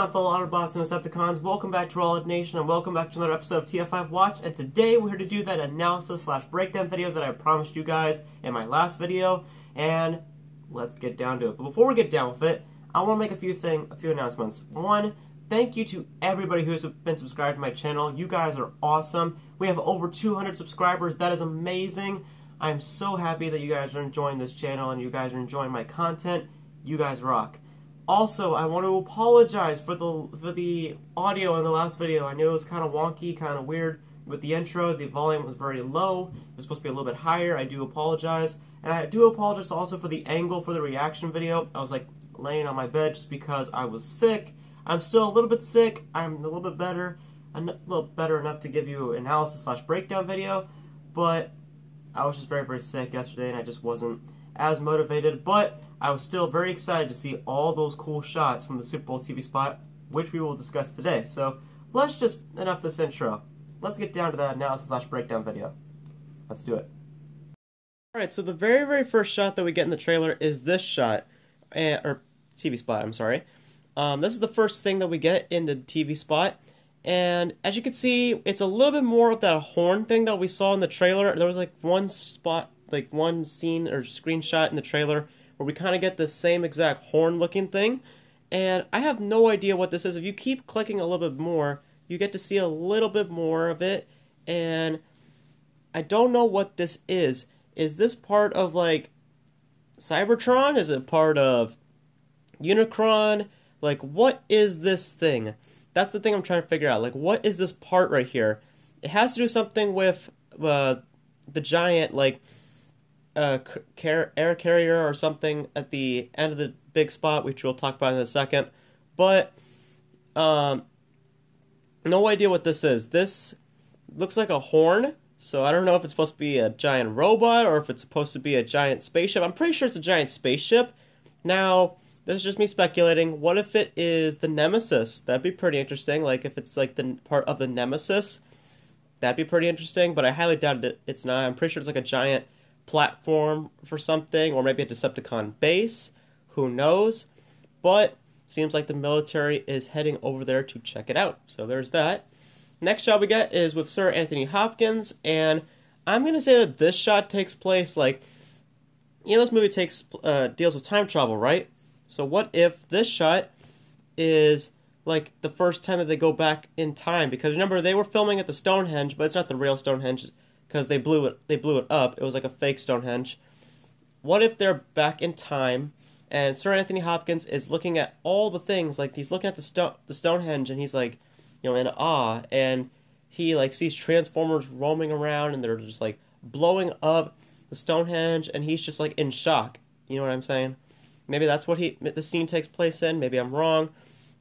on, fellow Autobots and Decepticons? Welcome back to Rolled Nation, and welcome back to another episode of TF5 Watch. And today we're here to do that analysis/breakdown video that I promised you guys in my last video. And let's get down to it. But before we get down with it, I want to make a few announcements. One, thank you to everybody who's been subscribed to my channel. You guys are awesome. We have over 200 subscribers. That is amazing. I'm so happy that you guys are enjoying this channel and you guys are enjoying my content. You guys rock. Also, I want to apologize for the audio in the last video. I knew it was kind of wonky, kind of weird with the intro. The volume was very low. It was supposed to be a little bit higher. I do apologize. And I do apologize also for the angle for the reaction video. I was like laying on my bed just because I was sick. I'm still a little bit sick. I'm a little bit better. A little better enough to give you an analysis/breakdown video. But I was just very, very sick yesterday and I just wasn't as motivated. But I was still very excited to see all those cool shots from the Super Bowl TV spot, which we will discuss today. So let's just, enough this intro. Let's get down to that analysis/breakdown video. Let's do it. Alright, so the very, very first shot that we get in the trailer is this shot, or TV spot, I'm sorry. This is the first thing that we get in the TV spot. And as you can see, it's a little bit more of that horn thing that we saw in the trailer. There was like one spot, like one scene or screenshot in the trailer where we kind of get the same exact horn-looking thing. And I have no idea what this is. If you keep clicking a little bit more, you get to see a little bit more of it. And I don't know what this is. Is this part of, like, Cybertron? Is it part of Unicron? Like, what is this thing? That's the thing I'm trying to figure out. Like, what is this part right here? It has to do something with the giant, like, air carrier or something at the end of the big spot, which we'll talk about in a second. But no idea what this is. This looks like a horn, so I don't know if it's supposed to be a giant robot or if it's supposed to be a giant spaceship. I'm pretty sure it's a giant spaceship. Now, this is just me speculating. What if it is the Nemesis? That'd be pretty interesting. Like, if it's like the part of the Nemesis, that'd be pretty interesting, but I highly doubt it's not. I'm pretty sure it's like a giant platform for something, or maybe a Decepticon base. Who knows? But seems like the military is heading over there to check it out. So there's that. Next shot we get is with Sir Anthony Hopkins, and I'm gonna say that this shot takes place, like, you know, this movie deals with time travel, right? So what if this shot is like the first time that they go back in time? Because remember, they were filming at the Stonehenge, but it's not the real Stonehenge because they blew it up. It was like a fake Stonehenge. What if they're back in time and Sir Anthony Hopkins is looking at all the things, like he's looking at the Stonehenge and he's like, you know, in awe, and he like sees Transformers roaming around and they're just like blowing up the Stonehenge and he's just like in shock. You know what I'm saying? Maybe that's what the scene takes place in. Maybe I'm wrong,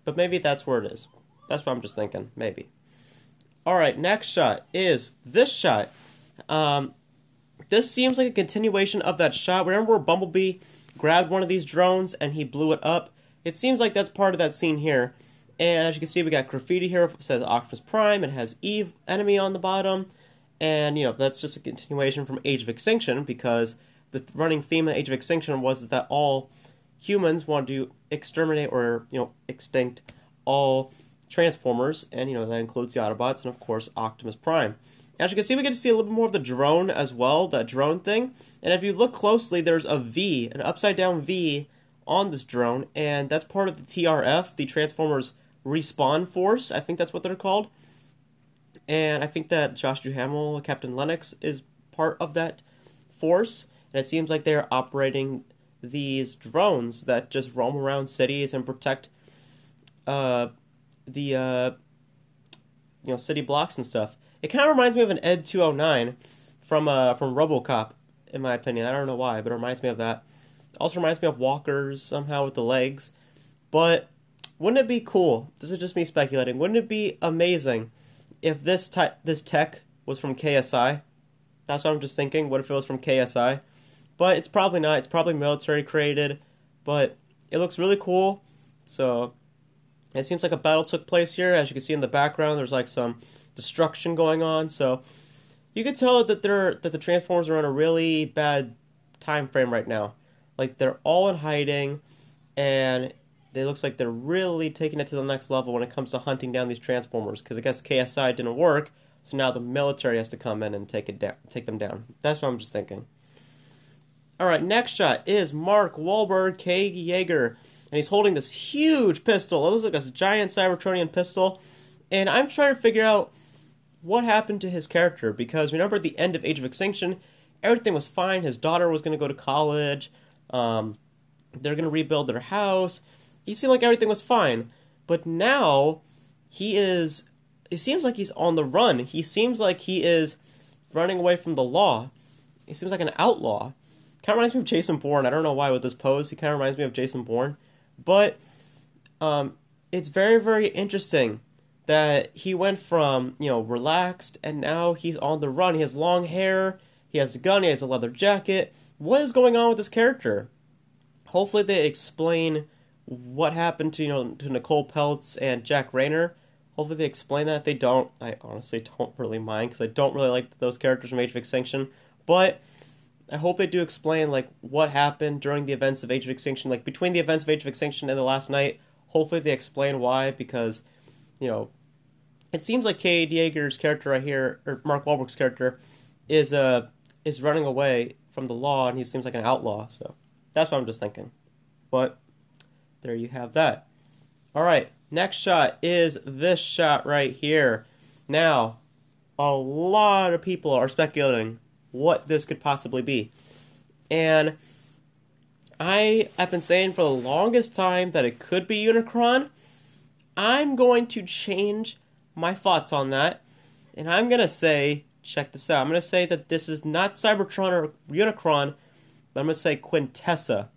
but maybe that's where it is. That's what I'm just thinking. Maybe. Alright, next shot is this shot. This seems like a continuation of that shot. Remember where Bumblebee grabbed one of these drones and he blew it up? It seems like that's part of that scene here. And as you can see, we got graffiti here. It says Optimus Prime. It has Eve, enemy on the bottom. And, you know, that's just a continuation from Age of Extinction, because the running theme of Age of Extinction was that all humans wanted to exterminate or, you know, extinct all Transformers. And, you know, that includes the Autobots and, of course, Optimus Prime. As you can see, we get to see a little bit more of the drone as well, that drone thing. And if you look closely, there's a V, an upside-down V on this drone, and that's part of the TRF, the Transformers Respawn Force. I think that's what they're called. And I think that Josh Duhamel, Captain Lennox, is part of that force. And it seems like they're operating these drones that just roam around cities and protect you know, city blocks and stuff. It kind of reminds me of an Ed 209 from RoboCop, in my opinion. I don't know why, but it reminds me of that. It also reminds me of walkers somehow with the legs. But wouldn't it be cool? This is just me speculating. Wouldn't it be amazing if this tech was from KSI? That's what I'm just thinking. What if it was from KSI? But it's probably not. It's probably military created. But it looks really cool. So it seems like a battle took place here. As you can see in the background, there's like some destruction going on. So you can tell that the Transformers are on a really bad time frame right now. Like, they're all in hiding, and it looks like they're really taking it to the next level when it comes to hunting down these Transformers, because I guess KSI didn't work, so now the military has to come in and take them down. That's what I'm just thinking. Alright, next shot is Mark Wahlberg, Cade Yeager, and he's holding this huge pistol. It looks like a giant Cybertronian pistol, and I'm trying to figure out what happened to his character, because remember at the end of Age of Extinction, everything was fine. His daughter was going to go to college, they're going to rebuild their house. He seemed like everything was fine, but now it seems like he's on the run. He seems like he is running away from the law. He seems like an outlaw. Kind of reminds me of Jason Bourne. I don't know why with this pose. He kind of reminds me of Jason Bourne. But it's very, very interesting that he went from, relaxed, and now he's on the run. He has long hair, he has a gun, he has a leather jacket. What is going on with this character? Hopefully they explain what happened to, to Nicole Peltz and Jack Rayner. Hopefully they explain that. If they don't, I honestly don't really mind, because I don't really like those characters from Age of Extinction. But I hope they do explain, what happened during the events of Age of Extinction, between the events of Age of Extinction and the last night. Hopefully they explain why, because, it seems like Cade Yeager's character right here, or Mark Wahlberg's character, is running away from the law, and he seems like an outlaw, so that's what I'm just thinking. But there you have that. Alright, next shot is this shot right here. Now, a lot of people are speculating what this could possibly be. And I have been saying for the longest time that it could be Unicron. I'm going to change my thoughts on that, and I'm going to say, check this out, I'm going to say that this is not Cybertron or Unicron, but I'm going to say Quintessa.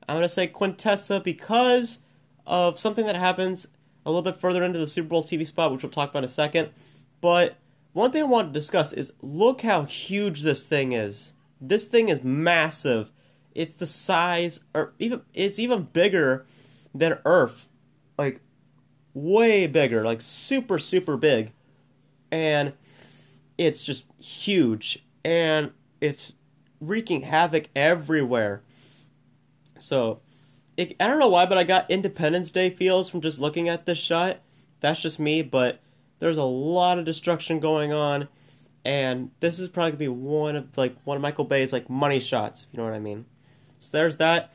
I'm going to say Quintessa because of something that happens a little bit further into the Super Bowl TV spot, which we'll talk about in a second. But one thing I want to discuss is, look how huge this thing is. This thing is massive. It's the size, or it's even bigger than Earth. Way bigger, super, super big. And it's just huge. And it's wreaking havoc everywhere. So, I don't know why, but I got Independence Day feels from just looking at this shot. That's just me, but there's a lot of destruction going on. And this is probably going to be one of Michael Bay's money shots, if you know what I mean. So there's that.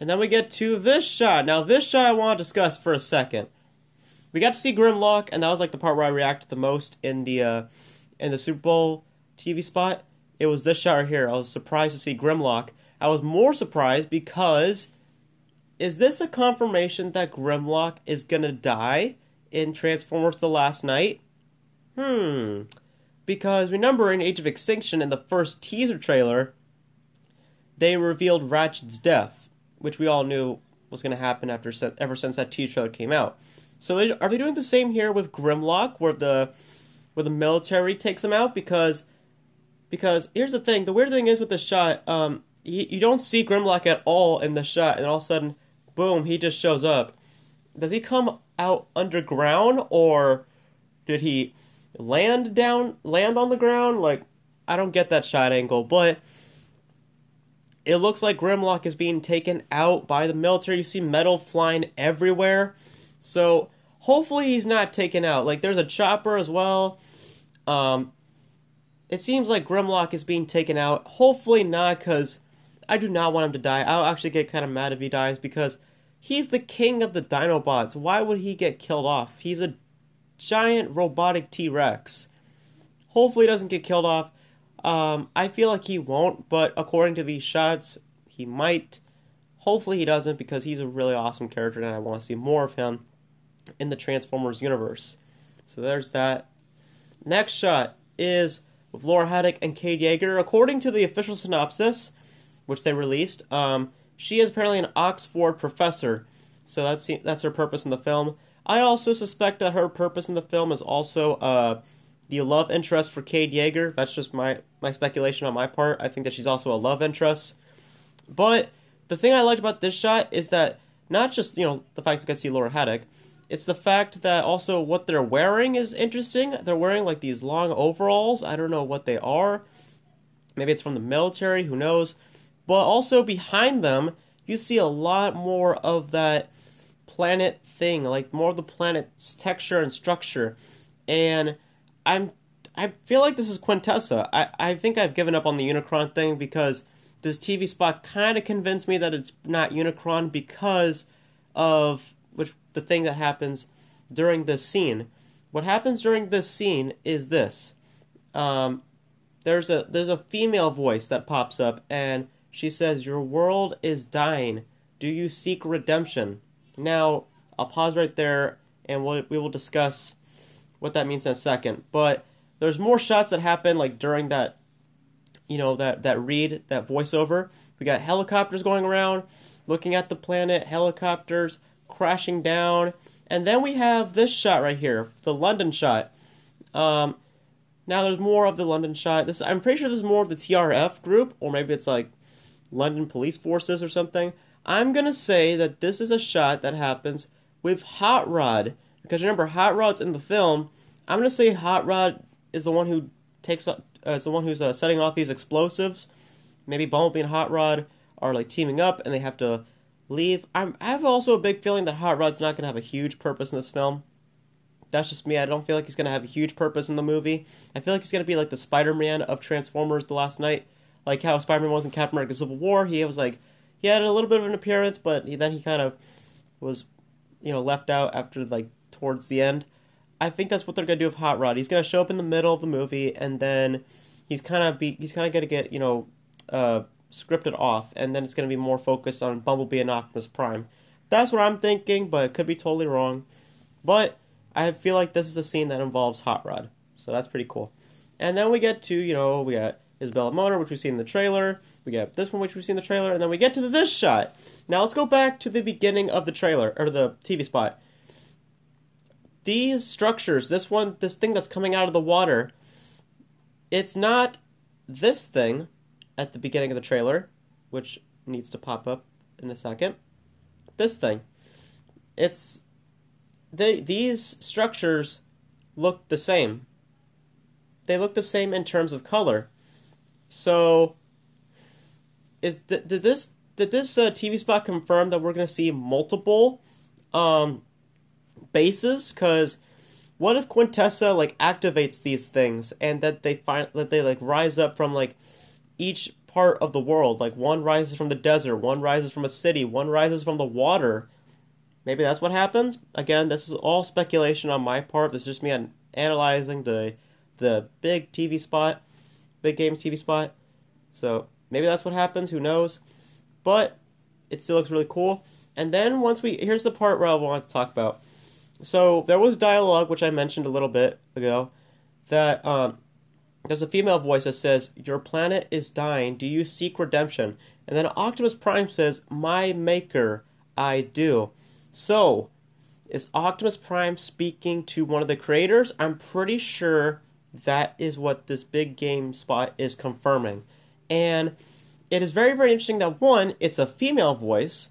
And then we get to this shot. Now this shot I want to discuss for a second. We got to see Grimlock, and that was the part where I reacted the most in the Super Bowl TV spot. It was this shot right here. I was surprised to see Grimlock. I was more surprised because, is this a confirmation that Grimlock is gonna die in Transformers: The Last Night? Because remember in Age of Extinction, in the first teaser trailer, they revealed Ratchet's death, which we all knew was going to happen ever since that teaser trailer came out. So are they doing the same here with Grimlock, where the military takes him out? Because here's the thing. The weird thing is with the shot, you don't see Grimlock at all in the shot, and all of a sudden, boom, he just shows up. Does he come out underground, or did he land on the ground? I don't get that shot angle, but it looks like Grimlock is being taken out by the military. You see metal flying everywhere. So, hopefully he's not taken out. There's a chopper as well. It seems like Grimlock is being taken out. Hopefully not, because I do not want him to die. I'll actually get kind of mad if he dies, because he's the king of the Dinobots. Why would he get killed off? He's a giant robotic T-Rex. Hopefully he doesn't get killed off. I feel like he won't, but according to these shots, he might. Hopefully he doesn't, because he's a really awesome character, and I want to see more of him in the Transformers universe. So there's that. Next shot is with Laura Haddock and Cade Yeager. According to the official synopsis, which they released, she is apparently an Oxford professor. So that's her purpose in the film. I also suspect that her purpose in the film is also the love interest for Cade Yeager. That's just my speculation on my part. I think that she's also a love interest. But the thing I liked about this shot is that not just, the fact we can see Laura Haddock, it's the fact that also what they're wearing is interesting. They're wearing these long overalls. I don't know what they are. Maybe it's from the military, who knows. But also behind them, you see a lot more of that planet thing, like more of the planet's texture and structure. And I feel like this is Quintessa. I think I've given up on the Unicron thing because this TV spot kind of convinced me that it's not Unicron because of the thing that happens during this scene. What happens during this scene is this. There's a female voice that pops up, and she says, "Your world is dying. Do you seek redemption?" Now, I'll pause right there, and we will discuss what that means in a second. But there's more shots that happen like during that, that read, that voiceover. We got helicopters going around, looking at the planet, helicopters crashing down, and then we have this shot right here, the London shot. Now there's more of the London shot. I'm pretty sure this is more of the TRF group, or maybe it's like London Police Forces or something. I'm gonna say that this is a shot that happens with Hot Rod, because remember, Hot Rod's in the film. I'm gonna say Hot Rod is the one who is the one who's setting off these explosives. Maybe Bumblebee and Hot Rod are like teaming up, and they have to leave. I have also a big feeling that Hot Rod's not gonna have a huge purpose in this film. That's just me. I don't feel like he's gonna have a huge purpose in the movie. I feel like he's gonna be like the Spider-Man of Transformers: The Last Night, like how Spider-Man was in Captain America: Civil War. He had a little bit of an appearance, but then he kind of was, left out after like towards the end. I think that's what they're gonna do with Hot Rod. He's gonna show up in the middle of the movie, and then he's kind of gonna get scripted off, and then it's gonna be more focused on Bumblebee and Optimus Prime. That's what I'm thinking, but it could be totally wrong. But I feel like this is a scene that involves Hot Rod, so that's pretty cool. And then we get to, we got Isabella Moner, which we've seen in the trailer. We got this one, which we've seen in the trailer, and then we get to this shot. Now let's go back to the beginning of the trailer, or the TV spot. These structures, this thing that's coming out of the water, it's not this thing at the beginning of the trailer, which needs to pop up in a second. This thing. These structures look the same. They look the same in terms of color. So, did this TV spot confirm that we're going to see multiple bases? Because what if Quintessa like activates these things, and that they like rise up from like each part of the world? Like one rises from the desert, one rises from a city, one rises from the water. Maybe that's what happens. Again, this is all speculation on my part. This is just me analyzing the big TV spot, big game TV spot. So maybe that's what happens. Who knows? But it still looks really cool. And then here's the part where I want to talk about. So there was dialogue, which I mentioned a little bit ago, that there's a female voice that says, "Your planet is dying. Do you seek redemption?" And then Optimus Prime says, "My maker, I do." So, is Optimus Prime speaking to one of the creators? I'm pretty sure that is what this big game spot is confirming. And it is very, very interesting that, one, it's a female voice,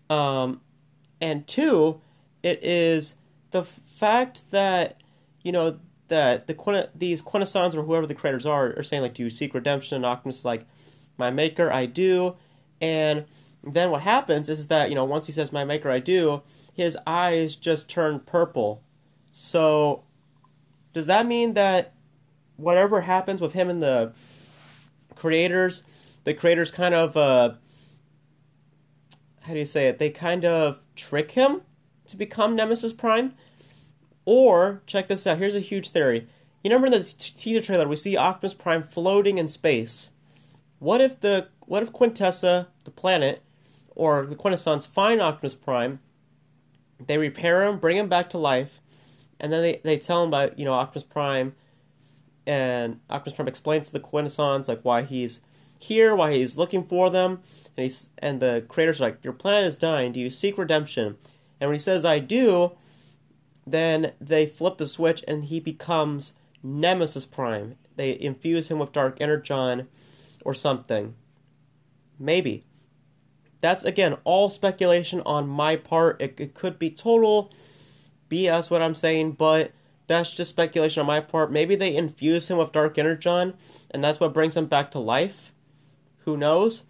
and two, it is the fact that, that these Quintessons, or whoever the creators are saying, like, "Do you seek redemption?" And Optimus is like, "My maker, I do." And then what happens is that, once he says, "My maker, I do," his eyes just turn purple. So, does that mean that whatever happens with him and the creators kind of, how do you say it? They kind of trick him to become Nemesis Prime? Or, check this out, here's a huge theory. You remember in the teaser trailer, we see Optimus Prime floating in space. What if Quintessa, the planet, or the Quintessons find Optimus Prime, they repair him, bring him back to life, and then they tell him about, Optimus Prime, and Optimus Prime explains to the Quintessons, like, why he's here, why he's looking for them, and the creators are like, "Your planet is dying, do you seek redemption?" And when he says, "I do," then they flip the switch, and he becomes Nemesis Prime. They infuse him with Dark Energon, or something. Maybe. That's, again, all speculation on my part. It could be total BS what I'm saying, but that's just speculation on my part. Maybe they infuse him with Dark Energon, and that's what brings him back to life. Who knows?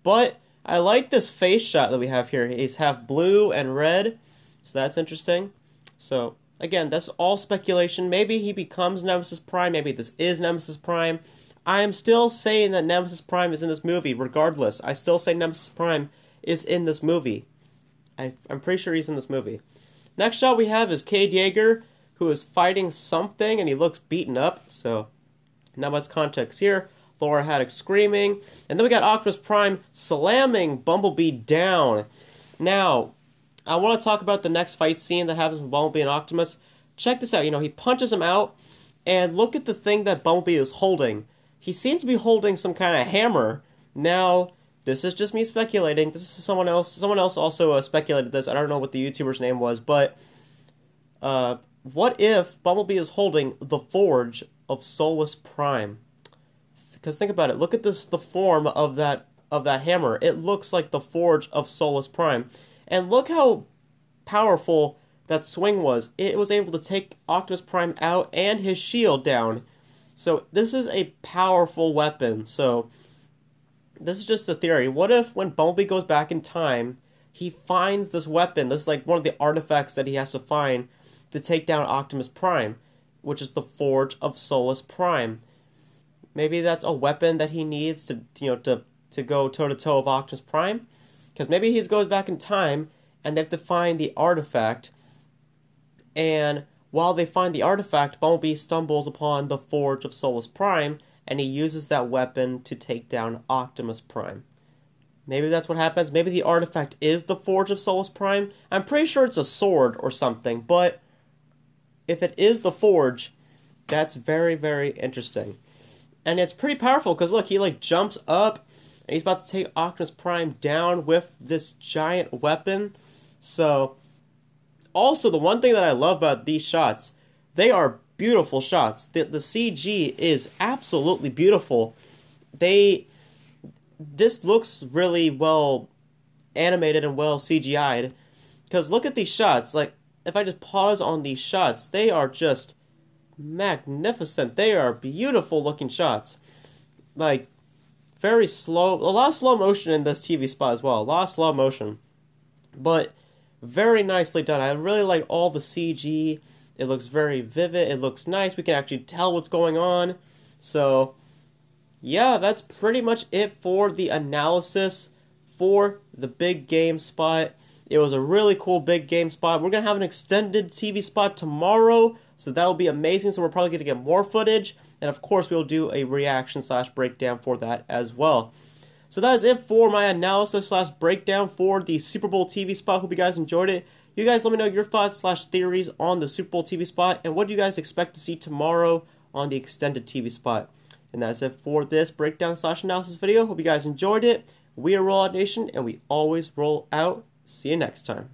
But I like this face shot that we have here. He's half blue and red, so that's interesting. So, again, that's all speculation. Maybe he becomes Nemesis Prime. Maybe this is Nemesis Prime. I am still saying that Nemesis Prime is in this movie, regardless. I still say Nemesis Prime is in this movie. I'm pretty sure he's in this movie. Next shot we have is Cade Yeager, who is fighting something, and he looks beaten up. So, not much context here. Laura Haddock screaming. And then we got Optimus Prime slamming Bumblebee down. Now, I want to talk about the next fight scene that happens with Bumblebee and Optimus. Check this out. You know, he punches him out, and look at the thing that Bumblebee is holding. He seems to be holding some kind of hammer. Now, this is just me speculating. This is someone else. Someone else also speculated this. I don't know what the YouTuber's name was, but what if Bumblebee is holding the forge of Solus Prime? Because think about it. Look at this, the form of that hammer. It looks like the forge of Solus Prime. And look how powerful that swing was. It was able to take Optimus Prime out and his shield down. So this is a powerful weapon. So this is just a theory. What if when Bumblebee goes back in time, he finds this weapon? This is like one of the artifacts that he has to find to take down Optimus Prime, which is the forge of Solus Prime. Maybe that's a weapon that he needs to, to go toe-to-toe with Optimus Prime. Because maybe he goes back in time, and they have to find the artifact. And while they find the artifact, Bumblebee stumbles upon the forge of Solus Prime, and he uses that weapon to take down Optimus Prime. Maybe that's what happens. Maybe the artifact is the forge of Solus Prime. I'm pretty sure it's a sword or something, but if it is the forge, that's very, very interesting. And it's pretty powerful, because look, he like jumps up, and he's about to take Optimus Prime down with this giant weapon. So, also, the one thing that I love about these shots, they are beautiful shots. The CG is absolutely beautiful. This looks really well animated and well CGI'd. Because look at these shots. Like, if I just pause on these shots, they are just magnificent. They are beautiful looking shots. Like, very slow. A lot of slow motion in this TV spot as well. A lot of slow motion. But very nicely done. I really like all the CG. It looks very vivid. It looks nice. We can actually tell what's going on. So, yeah, that's pretty much it for the analysis for the big game spot. It was a really cool big game spot. We're going to have an extended TV spot tomorrow, so that will be amazing. So we're probably going to get more footage. And, of course, we'll do a reaction/breakdown for that as well. So that is it for my analysis/breakdown for the Super Bowl TV spot. Hope you guys enjoyed it. You guys let me know your thoughts/theories on the Super Bowl TV spot, and what do you guys expect to see tomorrow on the extended TV spot. And that's it for this breakdown/analysis video. Hope you guys enjoyed it. We are Roll Out Nation, and we always roll out. See you next time.